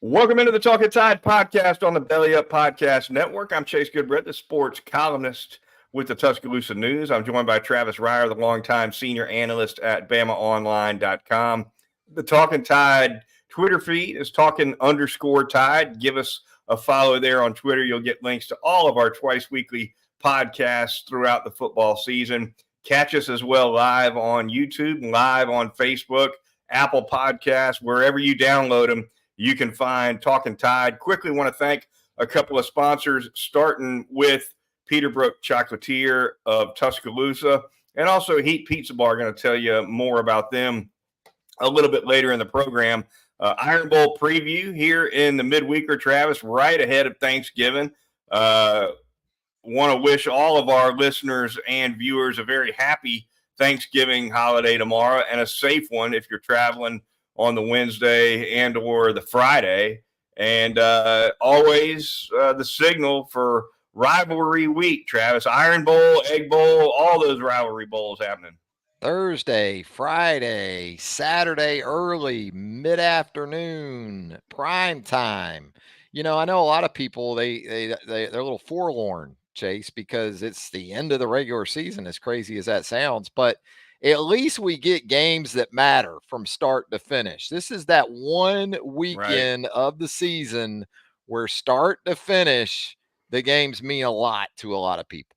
Welcome into the Talkin Tide podcast on the Belly Up Podcast Network. I'm Chase Goodbread, the sports columnist with the Tuscaloosa News. I'm joined by Travis Reier, the longtime senior analyst at BamaOnline.com. The Talkin Tide Twitter feed is Talkin_Tide. Give us a follow there on Twitter. You'll get links to all of our twice weekly podcasts throughout the football season. Catch us as well live on YouTube, live on Facebook, Apple Podcasts, wherever you download them. You can find Talkin Tide. Quickly want to thank a couple of sponsors, starting with Peterbrook Chocolatier of Tuscaloosa, and also Heat Pizza Bar. Going to tell you more about them a little bit later in the program. Iron Bowl preview here in the midweeker, Travis, right ahead of Thanksgiving. Want to wish all of our listeners and viewers a very happy Thanksgiving holiday tomorrow and a safe one if you're traveling on the Wednesday and or the Friday. And always the signal for rivalry week, Travis. Iron Bowl, Egg Bowl, all those rivalry bowls happening. Thursday, Friday, Saturday early, mid-afternoon, prime time. I know a lot of people, they're a little forlorn, Chase, because it's the end of the regular season, as crazy as that sounds. But at least we get games that matter from start to finish. This is that one weekend of the season where start to finish, the games mean a lot to a lot of people.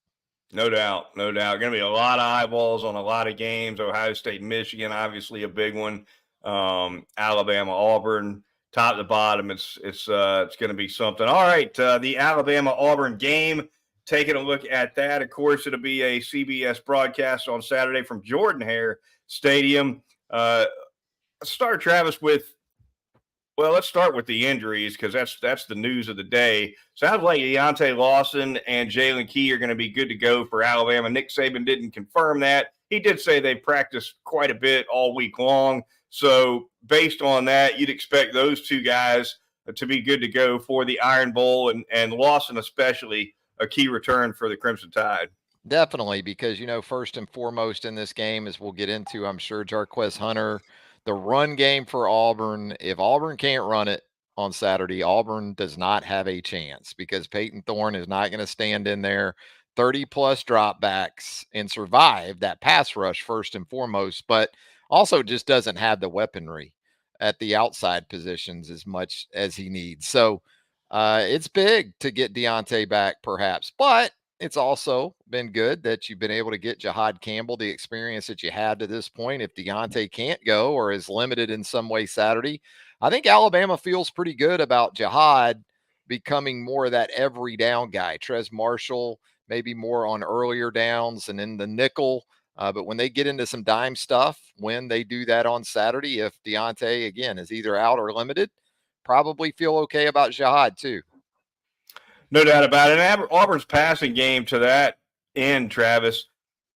No doubt. Going to be a lot of eyeballs on a lot of games. Ohio State, Michigan, obviously a big one. Alabama, Auburn, top to bottom. It's going to be something. All right, the Alabama Auburn game. Taking a look at that. Of course, it'll be a CBS broadcast on Saturday from Jordan-Hare Stadium. Let's start, Travis, let's start with the injuries because that's the news of the day. Sounds like Deontay Lawson and Jalen Key are going to be good to go for Alabama. Nick Saban didn't confirm that. He did say they practiced quite a bit all week long. So based on that, you'd expect those two guys to be good to go for the Iron Bowl, and Lawson especially a key return for the Crimson Tide. Definitely, because, first and foremost in this game, as we'll get into, I'm sure, Jarquez Hunter, the run game for Auburn. If Auburn can't run it on Saturday, Auburn does not have a chance because Peyton Thorne is not going to stand in there 30-plus dropbacks and survive that pass rush first and foremost, but also just doesn't have the weaponry at the outside positions as much as he needs. So it's big to get Deontay back, perhaps, but it's also been good that you've been able to get Jihad Campbell the experience that you had to this point. If Deontay can't go or is limited in some way Saturday, I think Alabama feels pretty good about Jihad becoming more of that every down guy. Trez Marshall maybe more on earlier downs and in the nickel. But when they get into some dime stuff, when they do that on Saturday, if Deontay, again, is either out or limited, probably feel okay about Jihad too. No doubt about it. And Auburn's passing game to that end, Travis,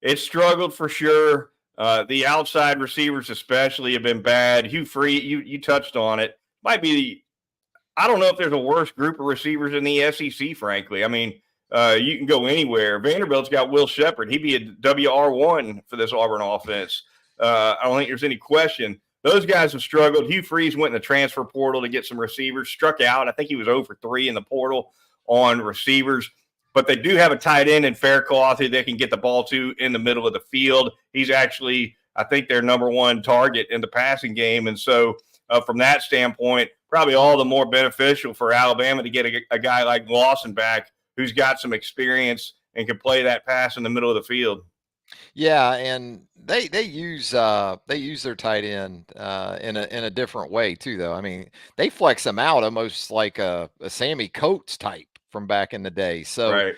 it struggled for sure. The outside receivers especially have been bad. Hugh Freeze, you touched on it. Might be I don't know if there's a worse group of receivers in the SEC, frankly. I mean, you can go anywhere. Vanderbilt's got Will Shepherd. He'd be a WR1 for this Auburn offense. I don't think there's any question. Those guys have struggled. Hugh Freeze went in the transfer portal to get some receivers, struck out. I think he was 0 for 3 in the portal on receivers. But they do have a tight end in Faircloth who they can get the ball to in the middle of the field. He's actually, I think, their number one target in the passing game. And so from that standpoint, probably all the more beneficial for Alabama to get a guy like Lawson back who's got some experience and can play that pass in the middle of the field. Yeah, and they use their tight end in a different way too, though. I mean, they flex them out almost like a Sammy Coates type from back in the day. So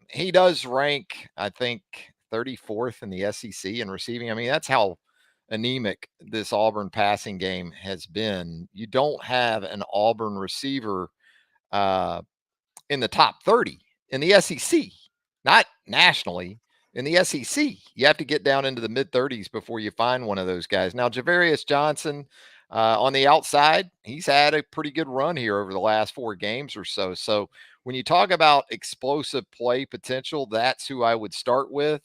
he does rank, I think, 34th in the SEC in receiving. I mean, that's how anemic this Auburn passing game has been. You don't have an Auburn receiver in the top 30 in the SEC, not nationally. In the SEC, you have to get down into the mid-30s before you find one of those guys. Now, Javarius Johnson on the outside, he's had a pretty good run here over the last 4 games or so. So when you talk about explosive play potential, that's who I would start with.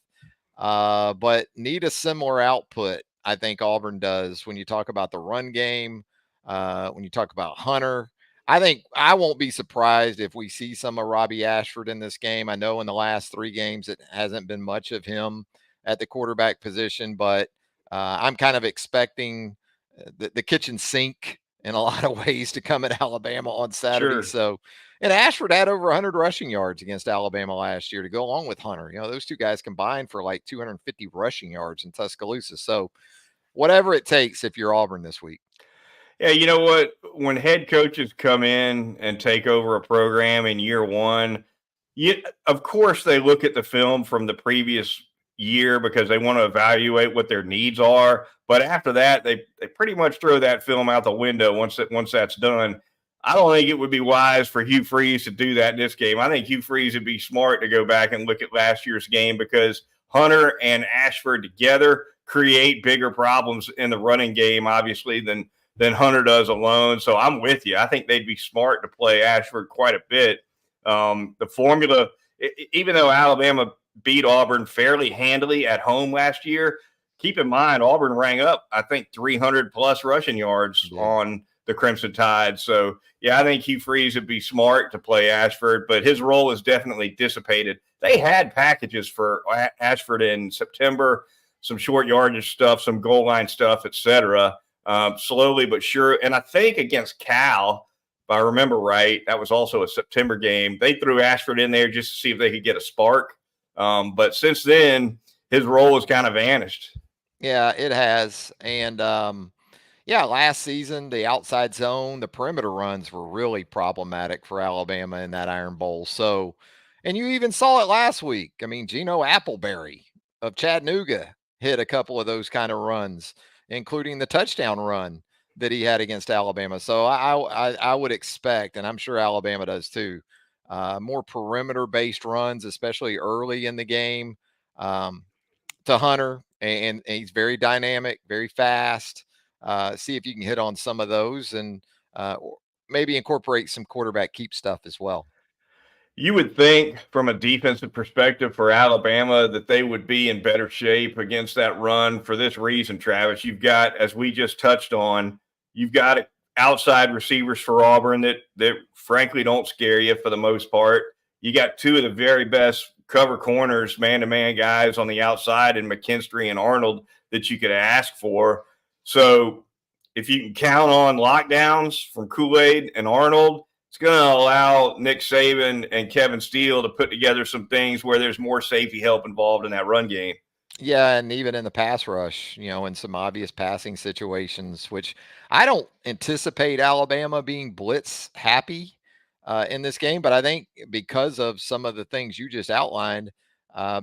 But need a similar output, I think Auburn does, when you talk about the run game. When you talk about Hunter, I think I won't be surprised if we see some of Robbie Ashford in this game. I know in the last 3 games it hasn't been much of him at the quarterback position, but I'm kind of expecting the kitchen sink in a lot of ways to come at Alabama on Saturday. Sure. So, and Ashford had over 100 rushing yards against Alabama last year to go along with Hunter. Those two guys combined for like 250 rushing yards in Tuscaloosa. So, whatever it takes if you're Auburn this week. Yeah, you know what? When head coaches come in and take over a program in year one, of course they look at the film from the previous year because they want to evaluate what their needs are. But after that, they pretty much throw that film out the window once that's done. I don't think it would be wise for Hugh Freeze to do that in this game. I think Hugh Freeze would be smart to go back and look at last year's game because Hunter and Ashford together create bigger problems in the running game, obviously, than Hunter does alone. So I'm with you. I think they'd be smart to play Ashford quite a bit. The formula, even though Alabama beat Auburn fairly handily at home last year, keep in mind Auburn rang up, I think, 300 plus rushing yards on the Crimson Tide. So, yeah, I think Hugh Freeze would be smart to play Ashford, but his role is definitely dissipated. They had packages for Ashford in September, some short yardage stuff, some goal line stuff, etc. Slowly but sure. And I think against Cal, if I remember right, that was also a September game. They threw Ashford in there just to see if they could get a spark. But since then, his role has kind of vanished. Yeah, it has. And yeah, last season, the outside zone, the perimeter runs were really problematic for Alabama in that Iron Bowl. So, and you even saw it last week. I mean, Gino Appleberry of Chattanooga hit a couple of those kind of runs, including the touchdown run that he had against Alabama. So I would expect, and I'm sure Alabama does too, more perimeter based runs, especially early in the game, to Hunter. And he's very dynamic, very fast. See if you can hit on some of those and maybe incorporate some quarterback keep stuff as well. You would think from a defensive perspective for Alabama that they would be in better shape against that run for this reason, Travis. You've got, as we just touched on, you've got outside receivers for Auburn that frankly don't scare you for the most part. You got two of the very best cover corners, man-to-man guys on the outside in McKinstry and Arnold that you could ask for. So if you can count on lockdowns from Kool-Aid and Arnold, it's going to allow Nick Saban and Kevin Steele to put together some things where there's more safety help involved in that run game. Yeah, and even in the pass rush, in some obvious passing situations, which I don't anticipate Alabama being blitz happy in this game, but I think because of some of the things you just outlined,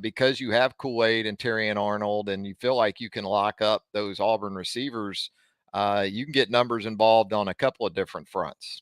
because you have Kool-Aid and Terry and Arnold, and you feel like you can lock up those Auburn receivers, you can get numbers involved on a couple of different fronts.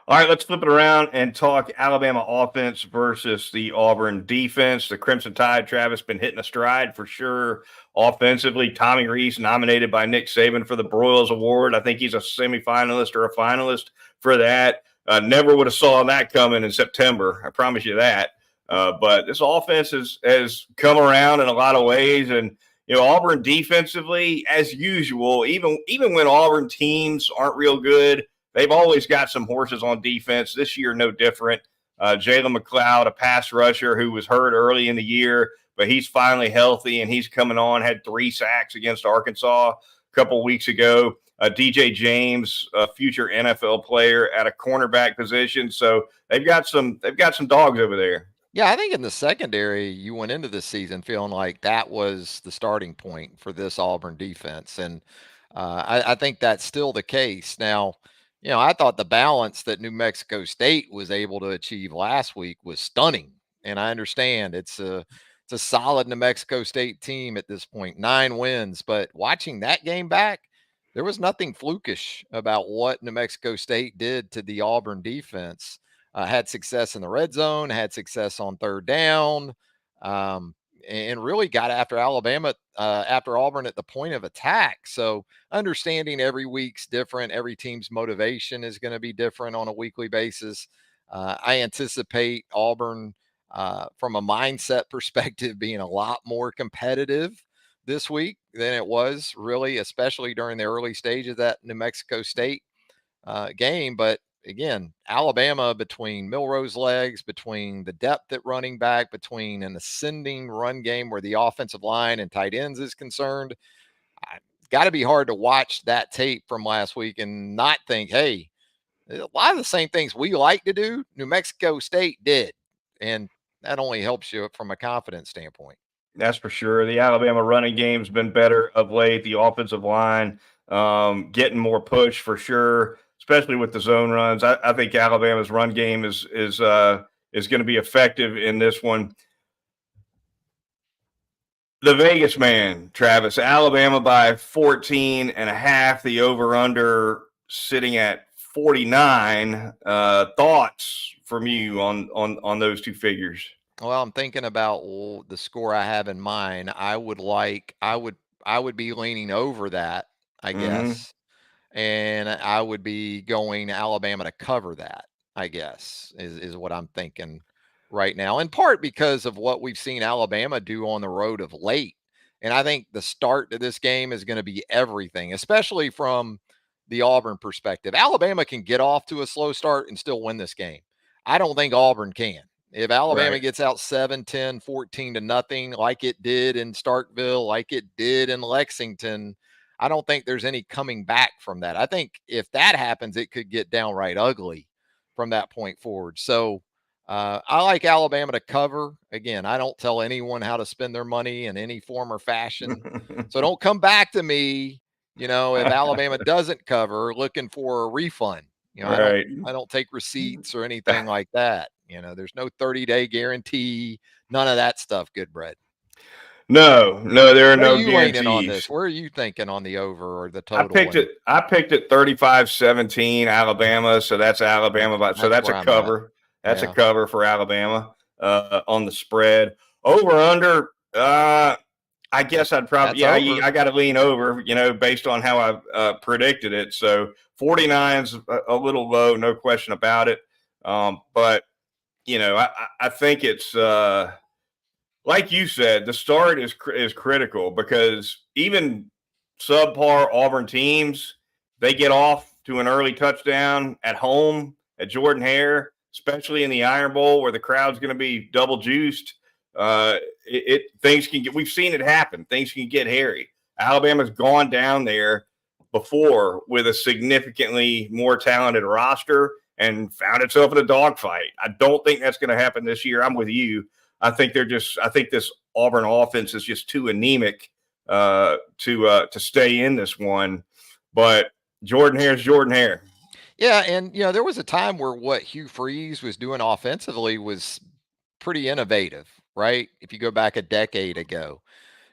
All right, let's flip it around and talk Alabama offense versus the Auburn defense. The Crimson Tide, Travis, been hitting a stride for sure offensively. Tommy Rees nominated by Nick Saban for the Broyles Award. I think he's a semifinalist or a finalist for that. Never would have saw that coming in September. I promise you that. But this offense has come around in a lot of ways. And, Auburn defensively, as usual, even when Auburn teams aren't real good, they've always got some horses on defense. This year, no different. Jalen McLeod, a pass rusher who was hurt early in the year, but he's finally healthy and he's coming on, had 3 sacks against Arkansas a couple weeks ago. DJ James, a future NFL player at a cornerback position. So they've got some dogs over there. Yeah, I think in the secondary, you went into this season feeling like that was the starting point for this Auburn defense. And I think that's still the case. Now, I thought the balance that New Mexico State was able to achieve last week was stunning. And I understand it's a solid New Mexico State team at this point, 9 wins. But watching that game back, there was nothing flukish about what New Mexico State did to the Auburn defense. Had success in the red zone, had success on third down, and really got after Alabama, after Auburn at the point of attack. So understanding every week's different, every team's motivation is going to be different on a weekly basis. I anticipate Auburn, from a mindset perspective, being a lot more competitive this week than it was really, especially during the early stage of that New Mexico State game. But again, Alabama, between Milroe's legs, between the depth at running back, between an ascending run game where the offensive line and tight ends is concerned, got to be hard to watch that tape from last week and not think, hey, a lot of the same things we like to do, New Mexico State did. And that only helps you from a confidence standpoint. That's for sure. The Alabama running game's been better of late. The offensive line getting more push for sure, especially with the zone runs. I think Alabama's run game is going to be effective in this one. The Vegas man, Travis, Alabama by 14.5. The over/under sitting at 49. Thoughts from you on those two figures? Well, I'm thinking about the score I have in mind. I would be leaning over that, I guess. And I would be going Alabama to cover that, I guess, is what I'm thinking right now. In part because of what we've seen Alabama do on the road of late. And I think the start to this game is going to be everything, especially from the Auburn perspective. Alabama can get off to a slow start and still win this game. I don't think Auburn can. If Alabama gets out 7, 10, 14 to nothing, like it did in Starkville, like it did in Lexington, I don't think there's any coming back from that. I think if that happens, it could get downright ugly from that point forward. So I like Alabama to cover. Again, I don't tell anyone how to spend their money in any form or fashion. So don't come back to me, if Alabama doesn't cover, looking for a refund. I don't take receipts or anything like that. There's no 30-day guarantee, none of that stuff, Goodbread. No, there are no guarantees. On this? Where are you thinking on the over or the total? I picked it 35-17 Alabama, so that's Alabama. So that's a cover. That's a cover for Alabama on the spread. Over under, I guess I'd probably I got to lean over, based on how I predicted it. So 49's a little low, no question about it. But I think it's like you said, the start is critical because even subpar Auburn teams, they get off to an early touchdown at home at Jordan-Hare, especially in the Iron Bowl where the crowd's going to be double juiced. Things can get. We've seen it happen. Things can get hairy. Alabama's gone down there before with a significantly more talented roster and found itself in a dogfight. I don't think that's going to happen this year. I'm with you. I think this Auburn offense is just too anemic to stay in this one. But Jordan-Hare's Jordan-Hare. Yeah, and there was a time where what Hugh Freeze was doing offensively was pretty innovative, right? If you go back a decade ago.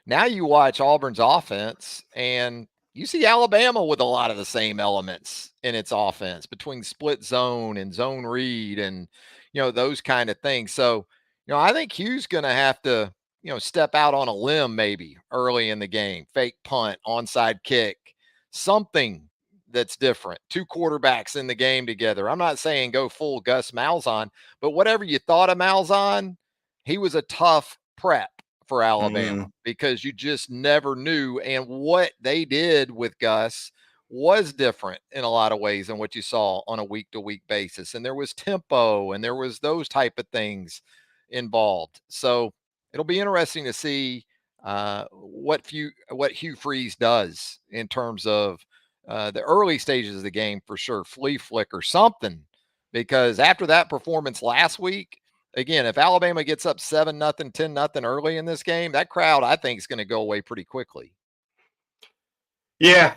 Now you watch Auburn's offense and you see Alabama with a lot of the same elements in its offense between split zone and zone read and those kind of things. So, I think Hugh's going to have to, step out on a limb maybe early in the game, fake punt, onside kick, something that's different. Two quarterbacks in the game together. I'm not saying go full Gus Malzahn, but whatever you thought of Malzahn, he was a tough prep for Alabama because you just never knew. And what they did with Gus was different in a lot of ways than what you saw on a week-to-week basis. And there was tempo and there was those type of things involved. So it'll be interesting to see what Hugh Freeze does in terms of the early stages of the game for sure, flea flicker, something, because after that performance last week, again, if Alabama gets up 7-0, 10-0 early in this game, that crowd, I think, is going to go away pretty quickly. Yeah,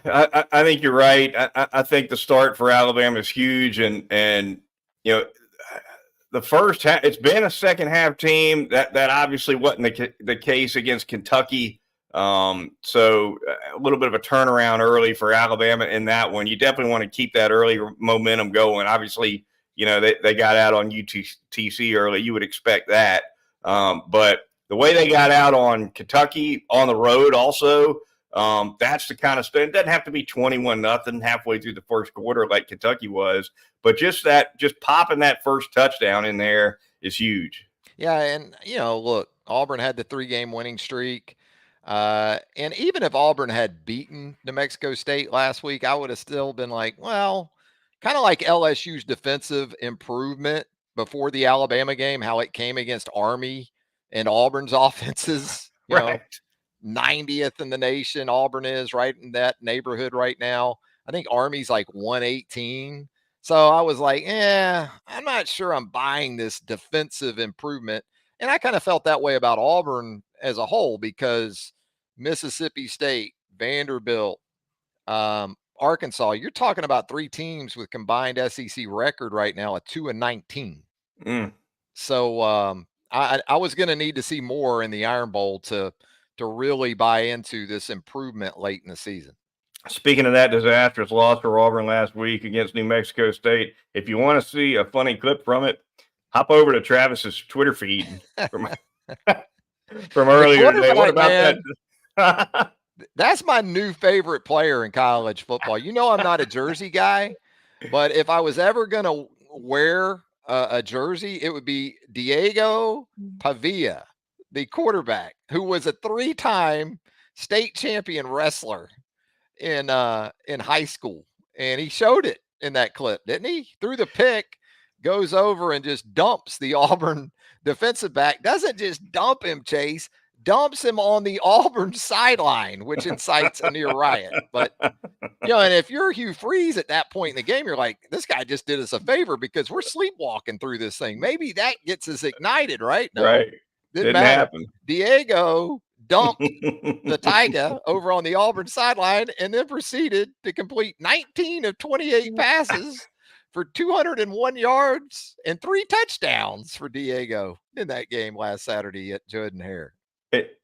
I think you're right. I think the start for Alabama is huge, and the first half, it's been a second half team that obviously wasn't the case against Kentucky. So a little bit of a turnaround early for Alabama in that one. You definitely want to keep that early momentum going. Obviously, they got out on UTC early. You would expect that. But the way they got out on Kentucky on the road also, that's the kind of stuff. It doesn't have to be 21-0 halfway through the first quarter like Kentucky was, but just popping that first touchdown in there is huge. Yeah, and look, Auburn had the 3-game winning streak. And even if Auburn had beaten New Mexico State last week, I would have still been like, well, kind of like LSU's defensive improvement before the Alabama game, how it came against Army and Auburn's offenses, Right. 90th in the nation. Auburn is right in that neighborhood right now. I think Army's like 118. So I was like, I'm not sure I'm buying this defensive improvement. And I kind of felt that way about Auburn as a whole because Mississippi State, Vanderbilt, Arkansas, you're talking about three teams with combined SEC record right now at 2-19. Mm. So I was going to need to see more in the Iron Bowl to really buy into this improvement late in the season. Speaking of that disastrous loss for Auburn last week against New Mexico State, if you want to see a funny clip from it, hop over to Travis's Twitter feed from earlier today. What about that? That's my new favorite player in college football. I'm not a jersey guy, but if I was ever going to wear a jersey, it would be Diego Pavia, the quarterback, who was a 3-time state champion wrestler in high school. And he showed it in that clip, didn't he? Threw the pick, goes over and just dumps the Auburn defensive back. Doesn't just dump him, Chase, dumps him on the Auburn sideline, which incites a near riot. But, and if you're Hugh Freeze at that point in the game, you're like, this guy just did us a favor because we're sleepwalking through this thing. Maybe that gets us ignited, right? No, right. Didn't matter. Happen. Diego dumped the Tiger over on the Auburn sideline and then proceeded to complete 19 of 28 passes for 201 yards and 3 touchdowns for Diego in that game last Saturday at Jordan-Hare.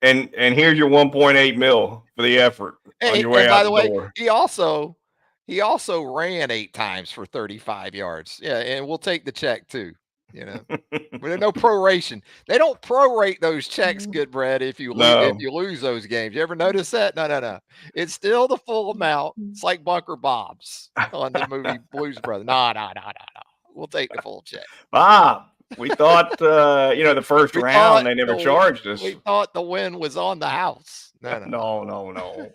And here's your 1.8 mil for the effort on your way out the door. He also ran 8 times for 35 yards. Yeah, and we'll take the check too. But there's no proration. They don't prorate those checks, Goodbread, if you lose those games. You ever notice that? No. It's still the full amount. It's like Bunker Bob's on the movie Blues Brothers. No. We'll take the full check. Bob, we thought the first round they never charged us. We thought the win was on the house. No.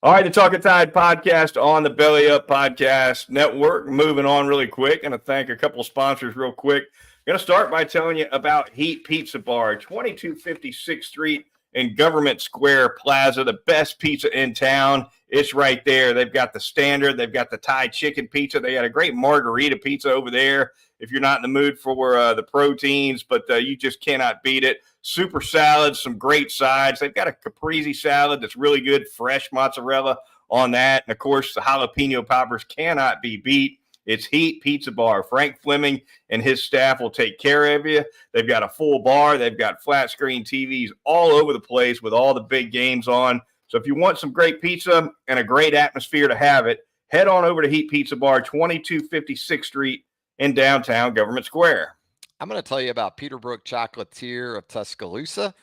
All right, the Talkin Tide podcast on the Belly Up Podcast Network. Moving on really quick. Going to thank a couple sponsors real quick. Going to start by telling you about Heat Pizza Bar, 2256th Street in Government Square Plaza, the best pizza in town. It's right there. They've got the standard. They've got the Thai chicken pizza. They got a great margarita pizza over there if you're not in the mood for the proteins, but you just cannot beat it. Super salads, some great sides. They've got a caprese salad that's really good, fresh mozzarella on that. And, of course, the jalapeno poppers cannot be beat. It's Heat Pizza Bar. Frank Fleming and his staff will take care of you. They've got a full bar. They've got flat screen TVs all over the place with all the big games on. So if you want some great pizza and a great atmosphere to have it, head on over to Heat Pizza Bar, 2256th Street in downtown Government Square. I'm going to tell you about Peterbrook Chocolatier of Tuscaloosa,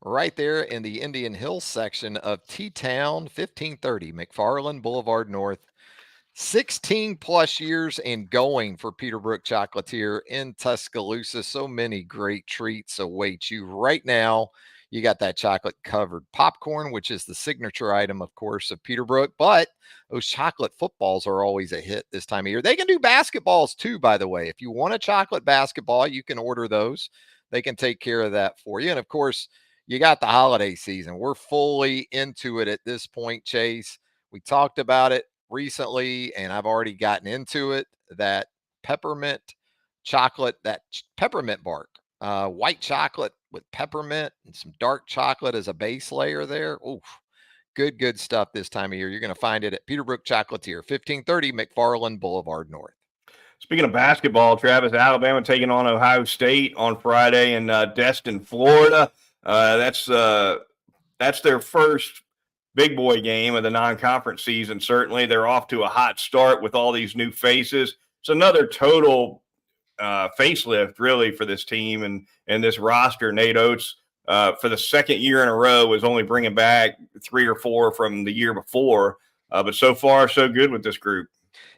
right there in the Indian Hills section of T-Town, 1530 McFarland Boulevard North. 16 plus years and going for Peterbrook Chocolatier in Tuscaloosa. So many great treats await you right now. You got that chocolate covered popcorn, which is the signature item, of course, of Peterbrook. But those chocolate footballs are always a hit this time of year. They can do basketballs too, by the way. If you want a chocolate basketball, you can order those. They can take care of that for you. And of course, you got the holiday season. We're fully into it at this point, Chase. We talked about it recently, and I've already gotten into it. That peppermint chocolate, that peppermint bark, white chocolate with peppermint and some dark chocolate as a base layer there. Oof, good stuff this time of year. You're going to find it at Peterbrook Chocolatier, 1530 McFarland Boulevard North. Speaking of basketball, Travis, Alabama taking on Ohio State on Friday in Destin, Florida. That's their first big boy game of the non-conference season. Certainly, they're off to a hot start with all these new faces. It's another total facelift, really, for this team and this roster. Nate Oates, for the second year in a row, was only bringing back 3 or 4 from the year before. But so far, so good with this group.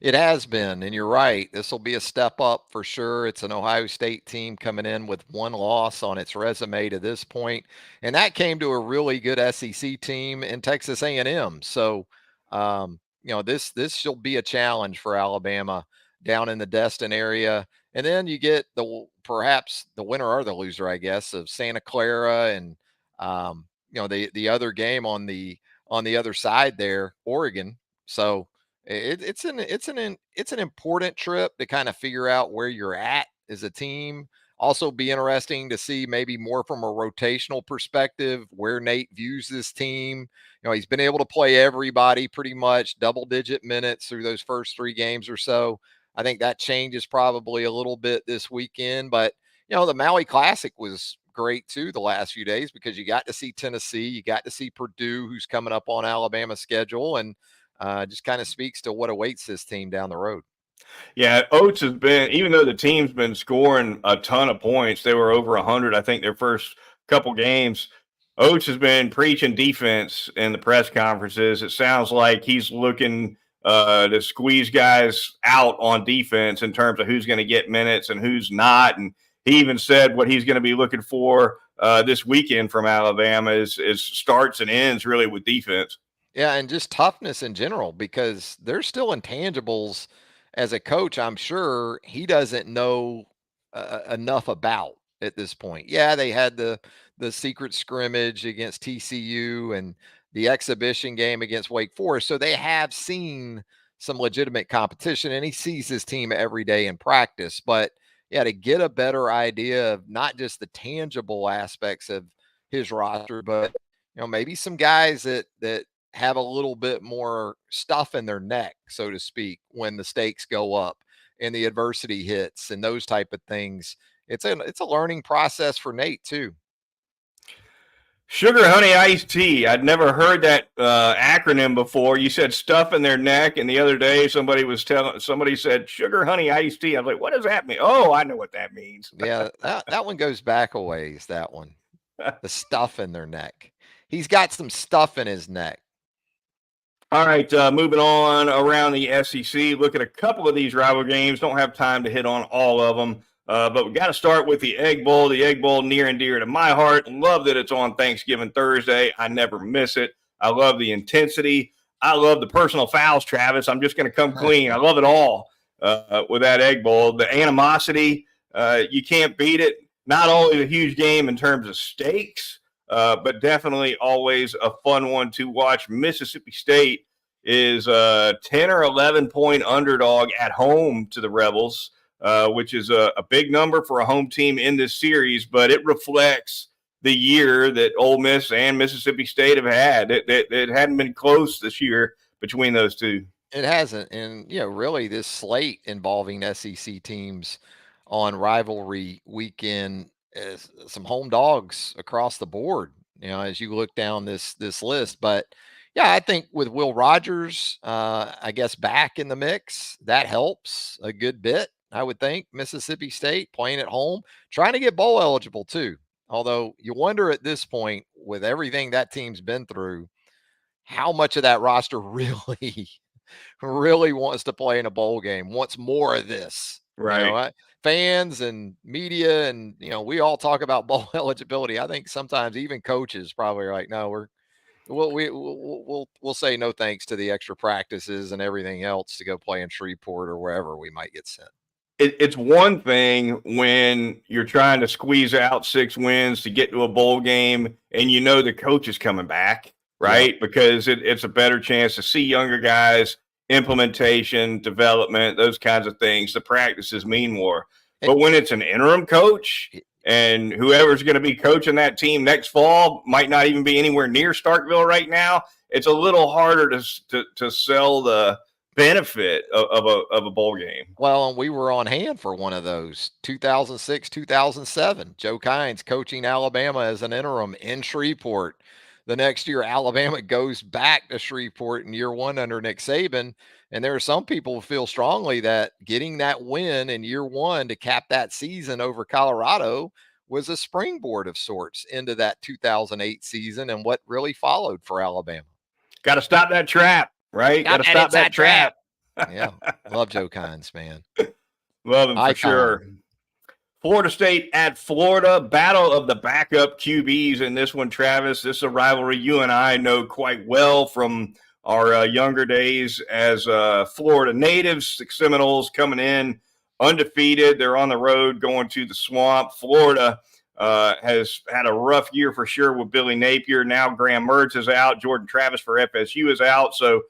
It has been, and you're right. This will be a step up for sure. It's an Ohio State team coming in with one loss on its resume to this point, and that came to a really good SEC team in Texas A&M. So, this shall be a challenge for Alabama down in the Destin area. And then you get perhaps the winner or the loser, I guess, of Santa Clara and the other game on the other side there, Oregon. So it's an important trip to kind of figure out where you're at as a team. Also, be interesting to see maybe more from a rotational perspective where Nate views this team. He's been able to play everybody pretty much double-digit minutes through those first 3 games or so. I think that changes probably a little bit this weekend, but the Maui Classic was great too the last few days because you got to see Tennessee, you got to see Purdue, who's coming up on Alabama's schedule, and just kind of speaks to what awaits this team down the road. Yeah, Oates has been, even though the team's been scoring a ton of points, they were over 100, I think, their first couple games. Oates has been preaching defense in the press conferences. It sounds like he's looking to squeeze guys out on defense in terms of who's going to get minutes and who's not. And he even said what he's going to be looking for this weekend from Alabama is starts and ends really with defense. Yeah, and just toughness in general, because there's still intangibles as a coach, I'm sure he doesn't know enough about at this point. Yeah, they had the secret scrimmage against TCU and the exhibition game against Wake Forest, so they have seen some legitimate competition, and he sees his team every day in practice. But yeah, to get a better idea of not just the tangible aspects of his roster, but maybe some guys that have a little bit more stuff in their neck, so to speak, when the stakes go up and the adversity hits and those type of things. It's a learning process for Nate too. Sugar honey iced tea. I'd never heard that acronym before. You said stuff in their neck, and the other day somebody said sugar honey iced tea. I was like, what does that mean? Oh, I know what that means. Yeah, that one goes back a ways. That one, the stuff in their neck. He's got some stuff in his neck. All right, moving on around the SEC. Look at a couple of these rival games. Don't have time to hit on all of them, but we got to start with the Egg Bowl. The Egg Bowl, near and dear to my heart. Love that it's on Thanksgiving Thursday. I never miss it. I love the intensity. I love the personal fouls, Travis. I'm just going to come clean. I love it all with that Egg Bowl. The animosity, you can't beat it. Not only a huge game in terms of stakes, but definitely always a fun one to watch. Mississippi State is a 10 or 11 point underdog at home to the Rebels, which is a big number for a home team in this series, but it reflects the year that Ole Miss and Mississippi State have had. It hadn't been close this year between those two. It hasn't. And, really this slate involving SEC teams on rivalry weekend, some home dogs across the board, as you look down this list. But yeah, I think with Will Rogers, I guess back in the mix, that helps a good bit. I would think Mississippi State playing at home, trying to get bowl eligible too. Although you wonder at this point, with everything that team's been through, how much of that roster really wants to play in a bowl game, wants more of this. Right. Fans and media, and we all talk about bowl eligibility. I think sometimes even coaches probably are like, no, we'll say no thanks to the extra practices and everything else to go play in Shreveport or wherever we might get sent. It's one thing when you're trying to squeeze out 6 wins to get to a bowl game, and the coach is coming back, right? Yep. Because it's a better chance to see younger guys, implementation, development, those kinds of things. The practices mean more. But when it's an interim coach and whoever's going to be coaching that team next fall might not even be anywhere near Starkville right now, it's a little harder to sell the benefit of a bowl game. Well, and we were on hand for one of those, 2006, 2007. Joe Kynes coaching Alabama as an interim in Shreveport. The next year, Alabama goes back to Shreveport in year 1 under Nick Saban. And there are some people who feel strongly that getting that win in year 1 to cap that season over Colorado was a springboard of sorts into that 2008 season and what really followed for Alabama. Got to stop that trap, right? Got to stop that trap. Yeah. Love Joe Kynes, man. Love him for Icon. sure. Florida State at Florida, battle of the backup QBs in this one, Travis. This is a rivalry you and I know quite well from our younger days as Florida natives. The Seminoles coming in undefeated. They're on the road going to the Swamp. Florida has had a rough year for sure with Billy Napier. Now Graham Mertz is out. Jordan Travis for FSU is out. So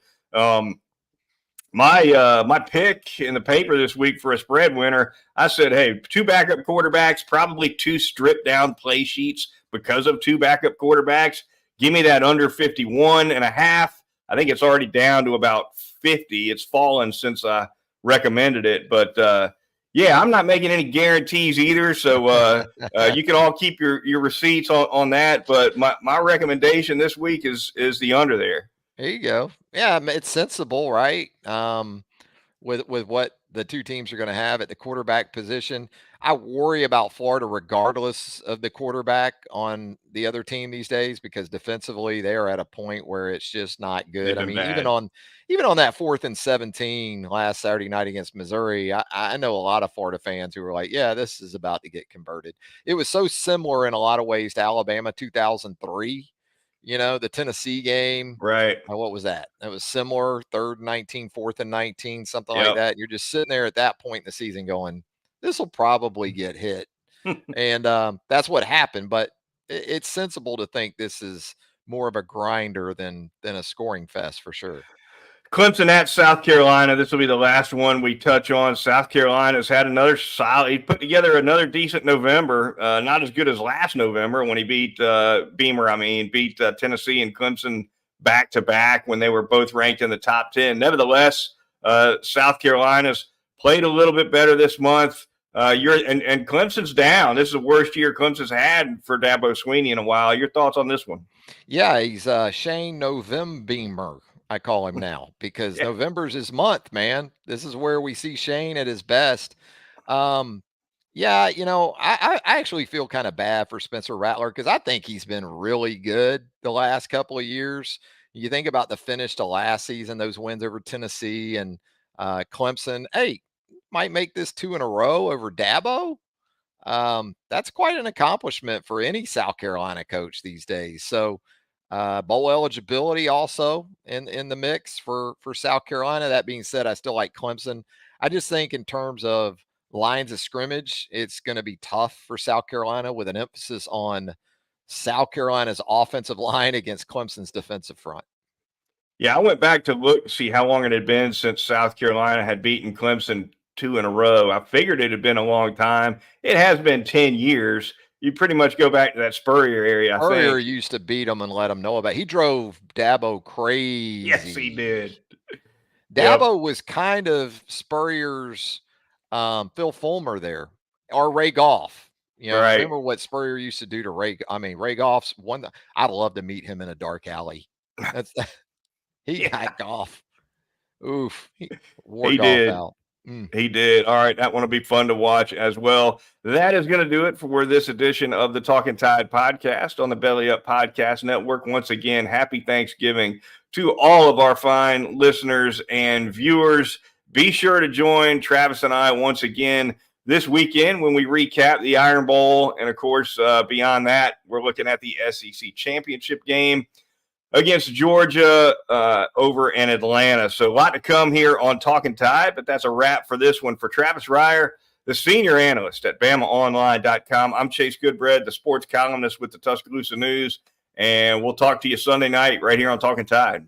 my pick in the paper this week for a spread winner, I said, hey, two backup quarterbacks, probably two stripped down play sheets because of two backup quarterbacks. Give me that under 51.5. I think it's already down to about 50. It's fallen since I recommended it. But, yeah, I'm not making any guarantees either. So you can all keep your receipts on that. But my recommendation this week is the under there. There you go. Yeah, it's sensible, right? With what the two teams are going to have at the quarterback position. I worry about Florida regardless of the quarterback on the other team these days because defensively they are at a point where it's just not good. I mean, even on that 4th and 17 last Saturday night against Missouri, I know a lot of Florida fans who were like, yeah, this is about to get converted. It was so similar in a lot of ways to Alabama 2003. The Tennessee game. Right. What was that? It was similar, 3rd and 19, 4th and 19, something Yep. like that. You're just sitting there at that point in the season going, this will probably get hit. And that's what happened. But it's sensible to think this is more of a grinder than a scoring fest for sure. Clemson at South Carolina. This will be the last one we touch on. South Carolina's had another solid. He put together another decent November. Not as good as last November when he beat Tennessee and Clemson back to back when they were both ranked in the top 10. Nevertheless, South Carolina's played a little bit better this month. And Clemson's down. This is the worst year Clemson's had for Dabo Swinney in a while. Your thoughts on this one? Yeah, he's Shane November. I call him now because November's his month, man. This is where we see Shane at his best. Yeah, I actually feel kind of bad for Spencer Rattler because I think he's been really good the last couple of years. You think about the finish to last season, those wins over Tennessee and Clemson. Hey, might make this 2 in a row over Dabo. That's quite an accomplishment for any South Carolina coach these days. So, bowl eligibility also in the mix for South Carolina. That being said, I still like Clemson. I just think in terms of lines of scrimmage, it's going to be tough for South Carolina with an emphasis on South Carolina's offensive line against Clemson's defensive front. Yeah, I went back to see how long it had been since South Carolina had beaten Clemson 2 in a row. I figured it had been a long time. It has been 10 years. You pretty much go back to that Spurrier area. Spurrier used to beat him and let him know about it. He drove Dabo crazy. Yes, he did. Dabo was kind of Spurrier's Phil Fulmer there, or Ray Goff. Right. Remember what Spurrier used to do to Ray? I mean, Ray Goff's one. I'd love to meet him in a dark alley. He got Goff. Oof, he wore Goff out. He did. All right. That one will be fun to watch as well. That is going to do it for this edition of the Talkin Tide podcast on the Belly Up Podcast Network. Once again, happy Thanksgiving to all of our fine listeners and viewers. Be sure to join Travis and I once again this weekend when we recap the Iron Bowl. And, of course, beyond that, we're looking at the SEC championship game against Georgia over in Atlanta. So a lot to come here on Talkin Tide, but that's a wrap for this one. For Travis Reier, the senior analyst at BamaOnline.com, I'm Chase Goodbread, the sports columnist with the Tuscaloosa News, and we'll talk to you Sunday night right here on Talkin Tide.